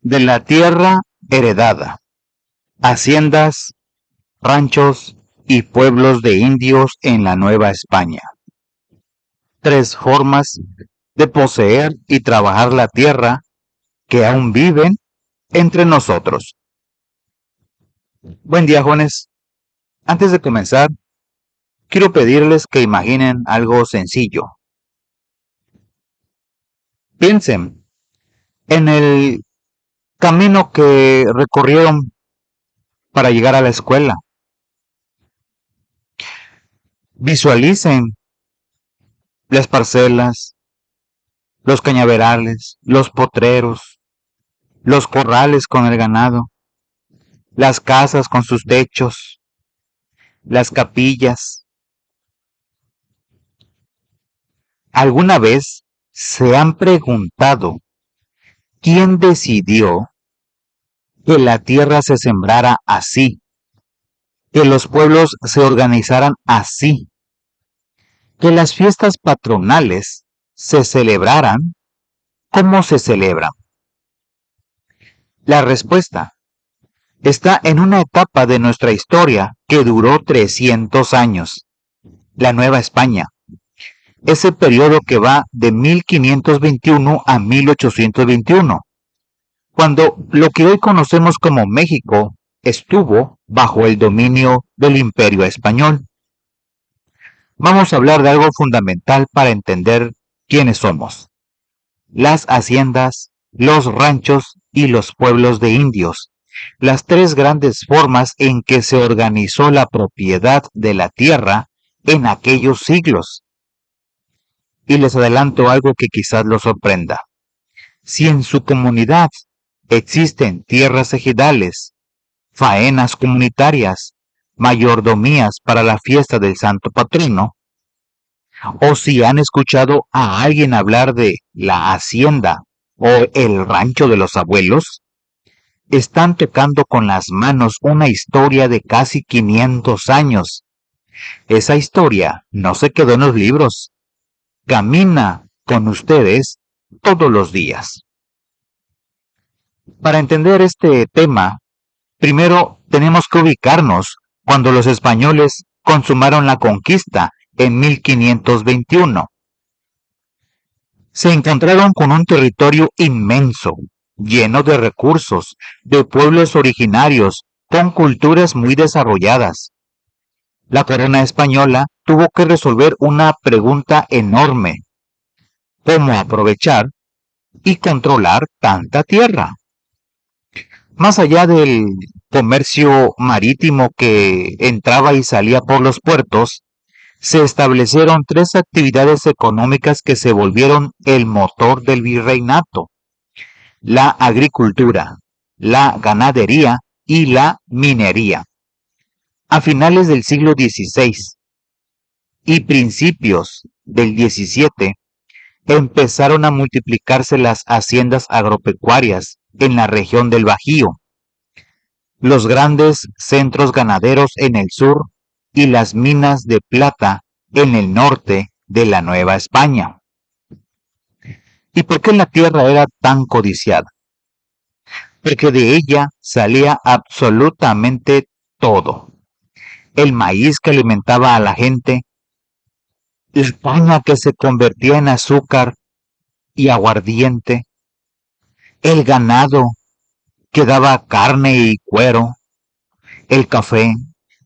De la tierra heredada, haciendas, ranchos y pueblos de indios en la Nueva España. 3 formas de poseer y trabajar la tierra que aún viven entre nosotros. Buen día, jóvenes. Antes de comenzar, quiero pedirles que imaginen algo sencillo. Piensen en el camino que recorrieron para llegar a la escuela. Visualicen las parcelas, los cañaverales, los potreros, los corrales con el ganado, las casas con sus techos, las capillas. ¿Alguna vez se han preguntado quién decidió que la tierra se sembrara así, que los pueblos se organizaran así, que las fiestas patronales se celebraran como se celebran? La respuesta está en una etapa de nuestra historia que duró 300 años, la Nueva España. Ese periodo que va de 1521 a 1821, cuando lo que hoy conocemos como México estuvo bajo el dominio del Imperio Español. Vamos a hablar de algo fundamental para entender quiénes somos: las haciendas, los ranchos y los pueblos de indios, las 3 grandes formas en que se organizó la propiedad de la tierra en aquellos siglos. Y les adelanto algo que quizás los sorprenda. Si en su comunidad existen tierras ejidales, faenas comunitarias, mayordomías para la fiesta del santo patrono, o si han escuchado a alguien hablar de la hacienda o el rancho de los abuelos, están tocando con las manos una historia de casi 500 años. Esa historia no se quedó en los libros. Camina con ustedes todos los días. Para entender este tema, primero tenemos que ubicarnos cuando los españoles consumaron la conquista en 1521. Se encontraron con un territorio inmenso, lleno de recursos, de pueblos originarios, con culturas muy desarrolladas. La corona española tuvo que resolver una pregunta enorme: ¿cómo aprovechar y controlar tanta tierra? Más allá del comercio marítimo que entraba y salía por los puertos, se establecieron 3 actividades económicas que se volvieron el motor del virreinato: la agricultura, la ganadería y la minería. A finales del siglo XVI y principios del XVII empezaron a multiplicarse las haciendas agropecuarias en la región del Bajío, los grandes centros ganaderos en el sur y las minas de plata en el norte de la Nueva España. ¿Y por qué la tierra era tan codiciada? Porque de ella salía absolutamente todo: el maíz que alimentaba a la gente, la caña que se convertía en azúcar y aguardiente, el ganado que daba carne y cuero, el café,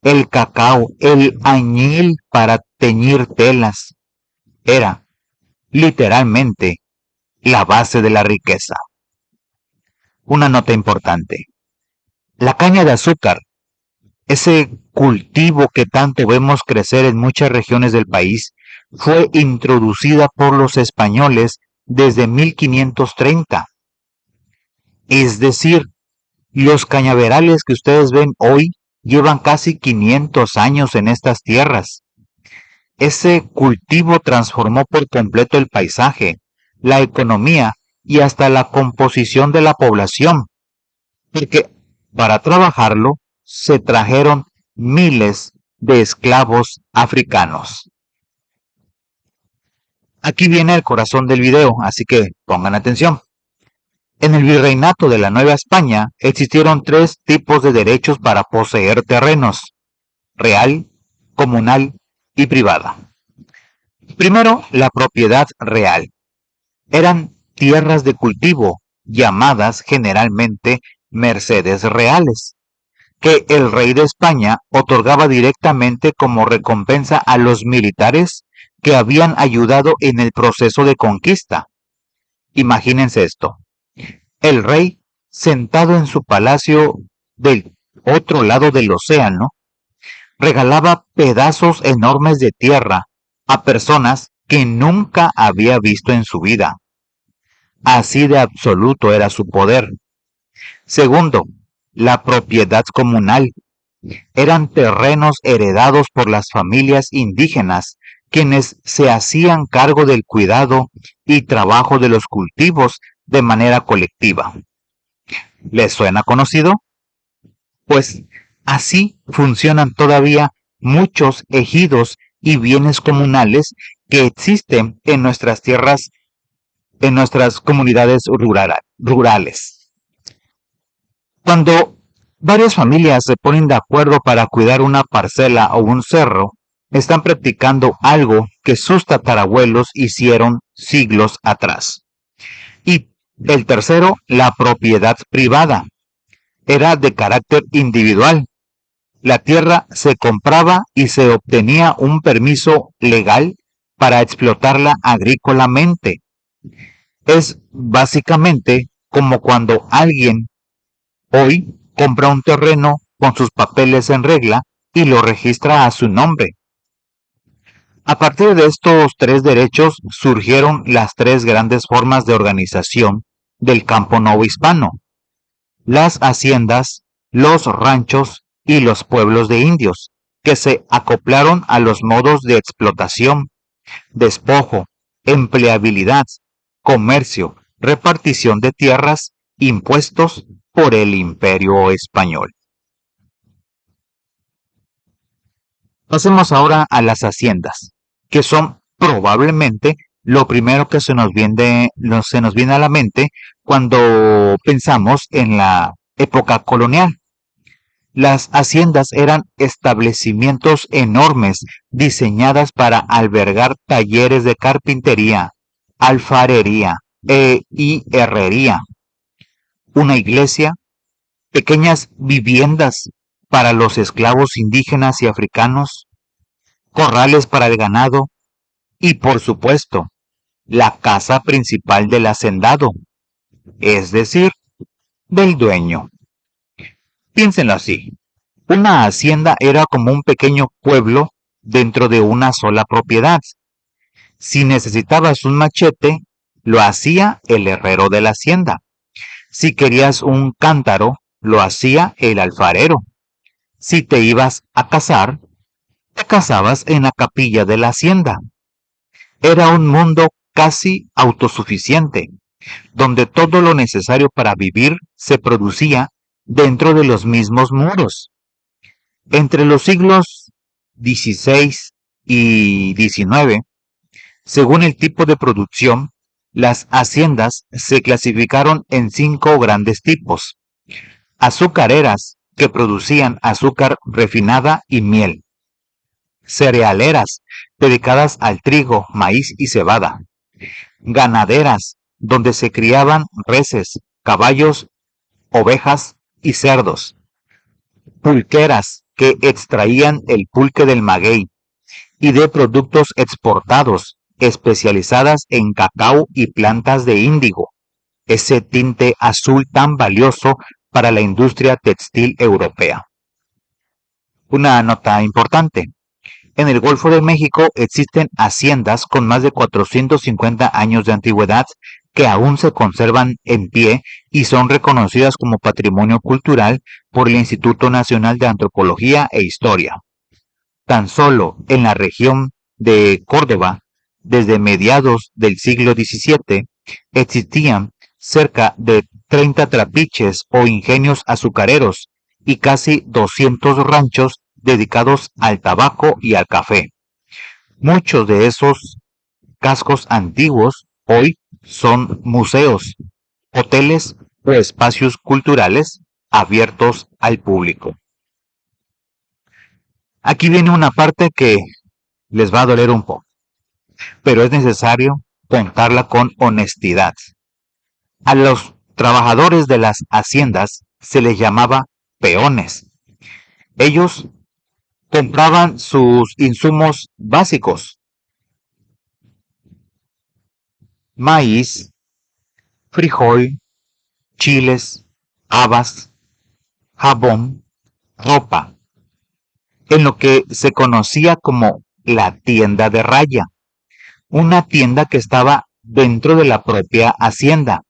el cacao, el añil para teñir telas. Era literalmente la base de la riqueza. Una nota importante: la caña de azúcar, ese cultivo que tanto vemos crecer en muchas regiones del país, fue introducida por los españoles desde 1530. Es decir, los cañaverales que ustedes ven hoy llevan casi 500 años en estas tierras. Ese cultivo transformó por completo el paisaje, la economía y hasta la composición de la población, porque para trabajarlo se trajeron miles de esclavos africanos. Aquí viene el corazón del video, así que pongan atención. En el virreinato de la Nueva España existieron tres tipos de derechos para poseer terrenos: real, comunal y privada. Primero, la propiedad real. Eran tierras de cultivo, llamadas generalmente mercedes reales, que el rey de España otorgaba directamente como recompensa a los militares que habían ayudado en el proceso de conquista. Imagínense esto: el rey, sentado en su palacio del otro lado del océano, regalaba pedazos enormes de tierra a personas que nunca había visto en su vida. Así de absoluto era su poder. Segundo, la propiedad comunal. Eran terrenos heredados por las familias indígenas, quienes se hacían cargo del cuidado y trabajo de los cultivos de manera colectiva. ¿Les suena conocido? Pues así funcionan todavía muchos ejidos y bienes comunales que existen en nuestras tierras, en nuestras comunidades rurales. Cuando varias familias se ponen de acuerdo para cuidar una parcela o un cerro, están practicando algo que sus tatarabuelos hicieron siglos atrás. Y el tercero, la propiedad privada. Era de carácter individual. La tierra se compraba y se obtenía un permiso legal para explotarla agrícolamente. Es básicamente como cuando alguien hoy compra un terreno con sus papeles en regla y lo registra a su nombre. A partir de estos tres derechos surgieron las tres grandes formas de organización del campo novohispano: las haciendas, los ranchos y los pueblos de indios, que se acoplaron a los modos de explotación, despojo, empleabilidad, comercio, repartición de tierras, impuestos por el Imperio Español. Pasemos ahora a las haciendas, que son probablemente lo primero que se nos viene a la mente cuando pensamos en la época colonial. Las haciendas eran establecimientos enormes diseñadas para albergar talleres de carpintería, alfarería y herrería, una iglesia, pequeñas viviendas para los esclavos indígenas y africanos, corrales para el ganado y, por supuesto, la casa principal del hacendado, es decir, del dueño. Piénsenlo así: una hacienda era como un pequeño pueblo dentro de una sola propiedad. Si necesitabas un machete, lo hacía el herrero de la hacienda. Si querías un cántaro, lo hacía el alfarero. Si te ibas a casar, te casabas en la capilla de la hacienda. Era un mundo casi autosuficiente, donde todo lo necesario para vivir se producía dentro de los mismos muros. Entre los siglos XVI y XIX, según el tipo de producción, las haciendas se clasificaron en 5 grandes tipos: azucareras, que producían azúcar refinada y miel; cerealeras, dedicadas al trigo, maíz y cebada; ganaderas, donde se criaban reses, caballos, ovejas y cerdos; pulqueras, que extraían el pulque del maguey; y de productos exportados, especializadas en cacao y plantas de índigo, ese tinte azul tan valioso para la industria textil europea. Una nota importante: en el Golfo de México existen haciendas con más de 450 años de antigüedad que aún se conservan en pie y son reconocidas como patrimonio cultural por el Instituto Nacional de Antropología e Historia. Tan solo en la región de Córdoba, desde mediados del siglo XVII, existían cerca de 30 trapiches o ingenios azucareros y casi 200 ranchos dedicados al tabaco y al café. Muchos de esos cascos antiguos hoy son museos hoteles o espacios culturales abiertos al público. Aquí viene una parte que les va a doler un poco, pero es necesario contarla con honestidad. A los trabajadores de las haciendas se les llamaba peones. Ellos compraban sus insumos básicos: maíz, frijol, chiles, habas, jabón, ropa, en lo que se conocía como la tienda de raya, una tienda que estaba dentro de la propia hacienda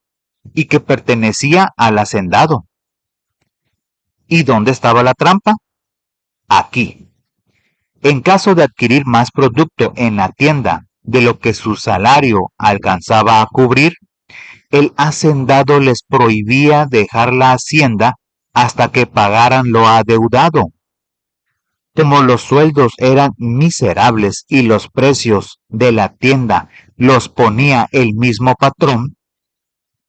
y que pertenecía al hacendado. ¿Y dónde estaba la trampa? Aquí. En caso de adquirir más producto en la tienda de lo que su salario alcanzaba a cubrir, el hacendado les prohibía dejar la hacienda hasta que pagaran lo adeudado. Como los sueldos eran miserables y los precios de la tienda los ponía el mismo patrón,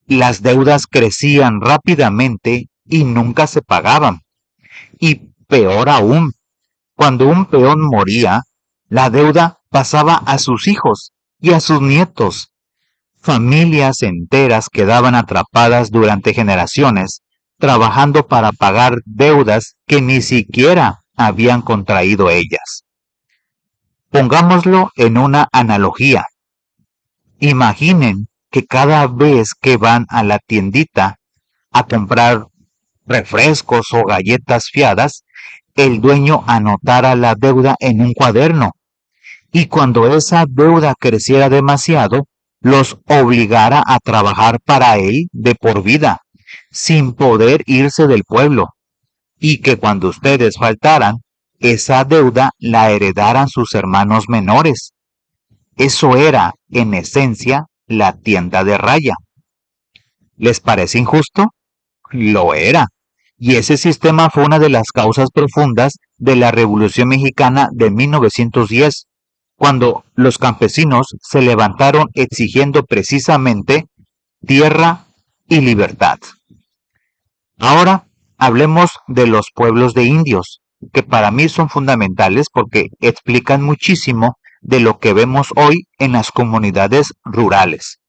las deudas crecían rápidamente y nunca se pagaban. Y peor aún, cuando un peón moría, la deuda pasaba a sus hijos y a sus nietos. Familias enteras quedaban atrapadas durante generaciones, trabajando para pagar deudas que ni siquiera habían contraído ellas. Pongámoslo en una analogía. Imaginen que cada vez que van a la tiendita a comprar refrescos o galletas fiadas, el dueño anotara la deuda en un cuaderno, y cuando esa deuda creciera demasiado, los obligara a trabajar para él de por vida, sin poder irse del pueblo, y que cuando ustedes faltaran, esa deuda la heredaran sus hermanos menores. Eso era, en esencia, la tienda de raya. ¿Les parece injusto? Lo era. Y ese sistema fue una de las causas profundas de la Revolución Mexicana de 1910, cuando los campesinos se levantaron exigiendo precisamente tierra y libertad. Ahora hablemos de los pueblos de indios, que para mí son fundamentales porque explican muchísimo de lo que vemos hoy en las comunidades rurales.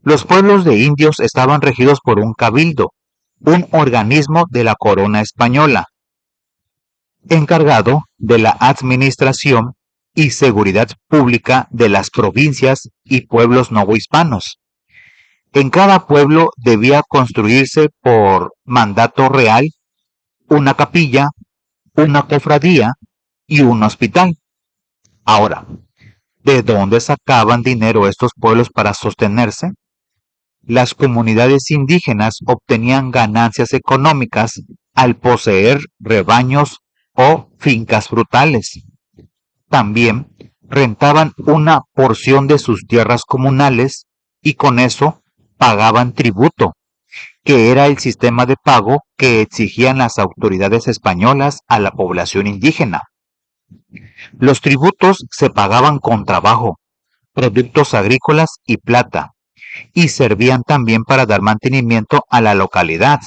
Los pueblos de indios estaban regidos por un cabildo, un organismo de la corona española, encargado de la administración y seguridad pública de las provincias y pueblos novohispanos. En cada pueblo debía construirse por mandato real una capilla, una cofradía y un hospital. Ahora, ¿de dónde sacaban dinero estos pueblos para sostenerse? Las comunidades indígenas obtenían ganancias económicas al poseer rebaños o fincas frutales. También rentaban una porción de sus tierras comunales y con eso pagaban tributo, que era el sistema de pago que exigían las autoridades españolas a la población indígena. Los tributos se pagaban con trabajo, productos agrícolas y plata, y servían también para dar mantenimiento a la localidad,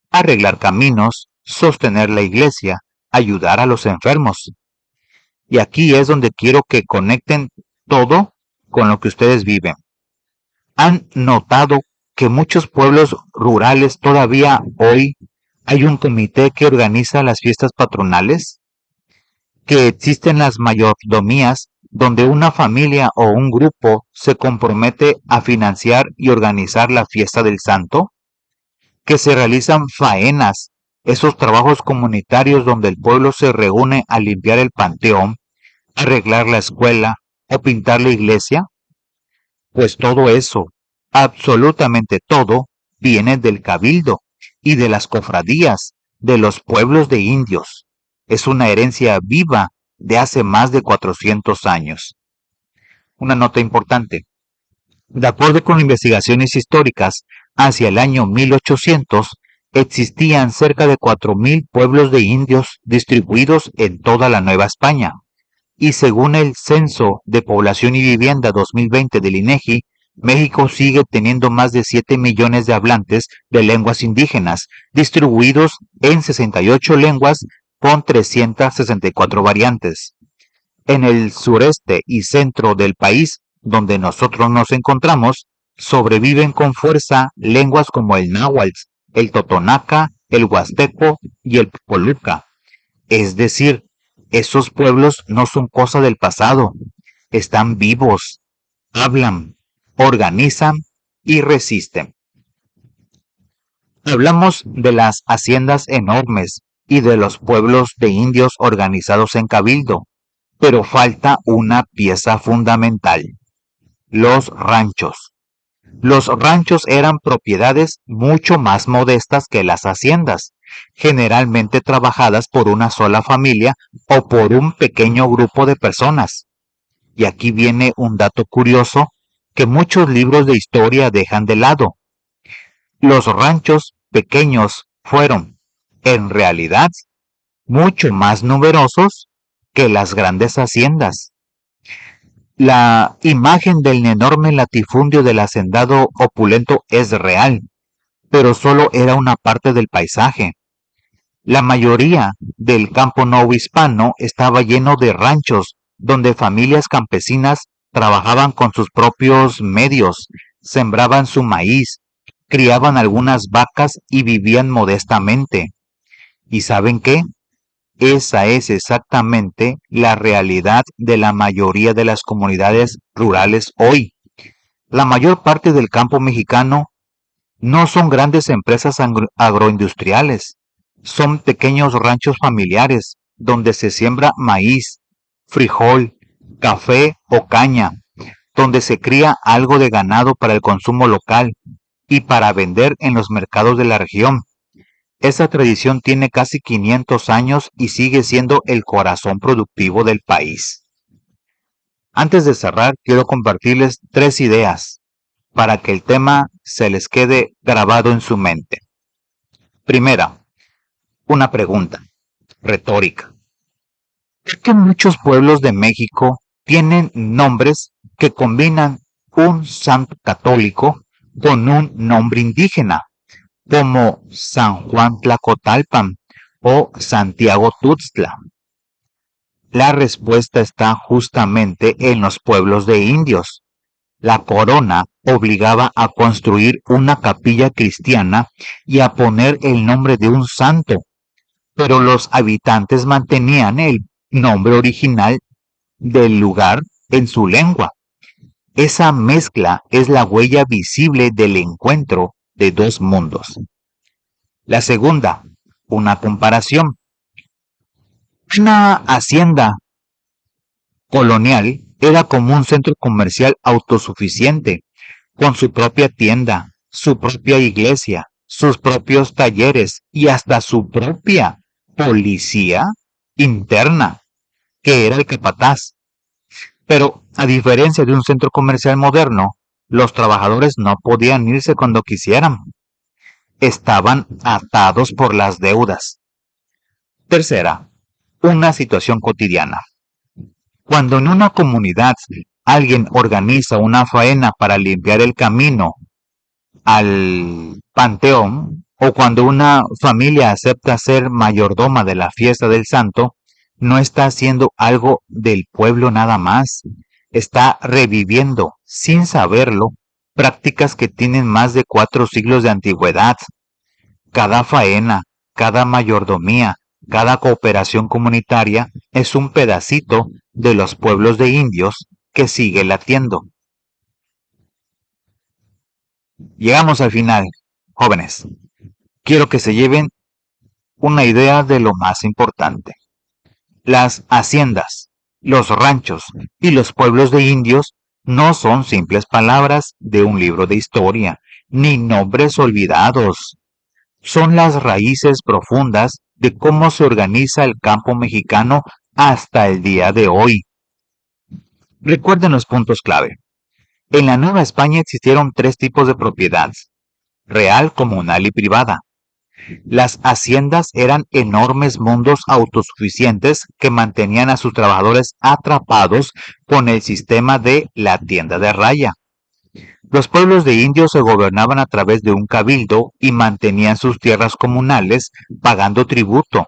arreglar caminos, sostener la iglesia, ayudar a los enfermos. Y aquí es donde quiero que conecten todo con lo que ustedes viven. ¿Han notado que muchos pueblos rurales todavía hoy hay un comité que organiza las fiestas patronales? Que existen las mayordomías donde una familia o un grupo se compromete a financiar y organizar la fiesta del santo, que se realizan faenas, esos trabajos comunitarios donde el pueblo se reúne a limpiar el panteón, arreglar la escuela o pintar la iglesia. Pues todo eso, absolutamente todo, viene del cabildo y de las cofradías de los pueblos de indios. Es una herencia viva de hace más de 400 años. Una nota importante. De acuerdo con investigaciones históricas, hacia el año 1800 existían cerca de 4.000 pueblos de indios distribuidos en toda la Nueva España. Y según el Censo de Población y Vivienda 2020 del INEGI, México sigue teniendo más de 7 millones de hablantes de lenguas indígenas, distribuidos en 68 lenguas con 364 variantes. En el sureste y centro del país, donde nosotros nos encontramos, sobreviven con fuerza lenguas como el náhuatl, el totonaca, el huasteco y el poluca. Es decir, esos pueblos no son cosa del pasado, están vivos, hablan, organizan y resisten. Hablamos de las haciendas enormes y de los pueblos de indios organizados en cabildo, pero falta una pieza fundamental: los ranchos. Los ranchos eran propiedades mucho más modestas que las haciendas, generalmente trabajadas por una sola familia o por un pequeño grupo de personas. Y aquí viene un dato curioso que muchos libros de historia dejan de lado. Los ranchos pequeños fueron, en realidad, mucho más numerosos que las grandes haciendas. La imagen del enorme latifundio del hacendado opulento es real, pero solo era una parte del paisaje. La mayoría del campo novohispano estaba lleno de ranchos, donde familias campesinas trabajaban con sus propios medios, sembraban su maíz, criaban algunas vacas y vivían modestamente. ¿Y saben qué? Esa es exactamente la realidad de la mayoría de las comunidades rurales hoy. La mayor parte del campo mexicano no son grandes empresas agroindustriales, son pequeños ranchos familiares donde se siembra maíz, frijol, café o caña, donde se cría algo de ganado para el consumo local y para vender en los mercados de la región. Esa tradición tiene casi 500 años y sigue siendo el corazón productivo del país. Antes de cerrar, quiero compartirles 3 ideas para que el tema se les quede grabado en su mente. Primera, una pregunta retórica. ¿Por qué muchos pueblos de México tienen nombres que combinan un santo católico con un nombre indígena, como San Juan Tlacotalpan o Santiago Tuxtla? La respuesta está justamente en los pueblos de indios. La corona obligaba a construir una capilla cristiana y a poner el nombre de un santo, pero los habitantes mantenían el nombre original del lugar en su lengua. Esa mezcla es la huella visible del encuentro de dos mundos. La segunda, una comparación. Una hacienda colonial era como un centro comercial autosuficiente, con su propia tienda, su propia iglesia, sus propios talleres y hasta su propia policía interna, que era el capataz. Pero, a diferencia de un centro comercial moderno, los trabajadores no podían irse cuando quisieran. Estaban atados por las deudas. Tercera, una situación cotidiana. Cuando en una comunidad alguien organiza una faena para limpiar el camino al panteón, o cuando una familia acepta ser mayordoma de la fiesta del santo, no está haciendo algo del pueblo nada más, está reviviendo, sin saberlo, prácticas que tienen más de 4 siglos de antigüedad. Cada faena, cada mayordomía, cada cooperación comunitaria es un pedacito de los pueblos de indios que sigue latiendo. Llegamos al final, jóvenes. Quiero que se lleven una idea de lo más importante. Las haciendas, los ranchos y los pueblos de indios no son simples palabras de un libro de historia, ni nombres olvidados. Son las raíces profundas de cómo se organiza el campo mexicano hasta el día de hoy. Recuerden los puntos clave. En la Nueva España existieron 3 tipos de propiedad: real, comunal y privada. Las haciendas eran enormes mundos autosuficientes que mantenían a sus trabajadores atrapados con el sistema de la tienda de raya. Los pueblos de indios se gobernaban a través de un cabildo y mantenían sus tierras comunales pagando tributo,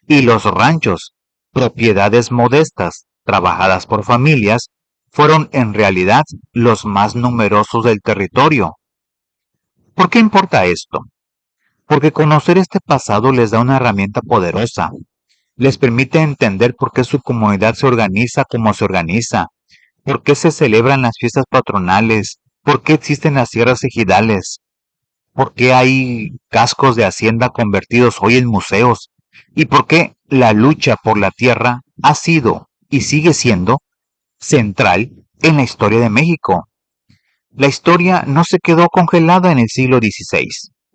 y los ranchos, propiedades modestas, trabajadas por familias, fueron en realidad los más numerosos del territorio. ¿Por qué importa esto? Porque conocer este pasado les da una herramienta poderosa. Les permite entender por qué su comunidad se organiza como se organiza, por qué se celebran las fiestas patronales, por qué existen las sierras ejidales, por qué hay cascos de hacienda convertidos hoy en museos, y por qué la lucha por la tierra ha sido y sigue siendo central en la historia de México. La historia no se quedó congelada en el siglo XVI.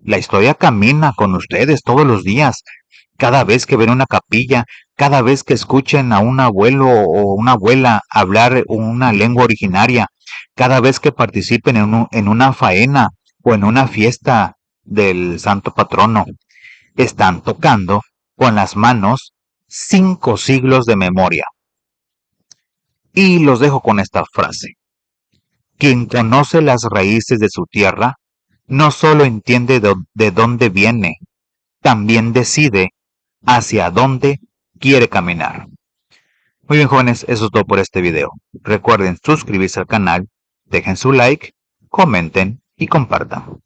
La historia camina con ustedes todos los días. Cada vez que ven una capilla, cada vez que escuchen a un abuelo o una abuela hablar una lengua originaria, cada vez que participen en una faena o en una fiesta del santo patrono, están tocando con las manos 5 siglos de memoria. Y los dejo con esta frase. Quien conoce las raíces de su tierra, no solo entiende de dónde viene, también decide hacia dónde quiere caminar. Muy bien, jóvenes, eso es todo por este video. Recuerden suscribirse al canal, dejen su like, comenten y compartan.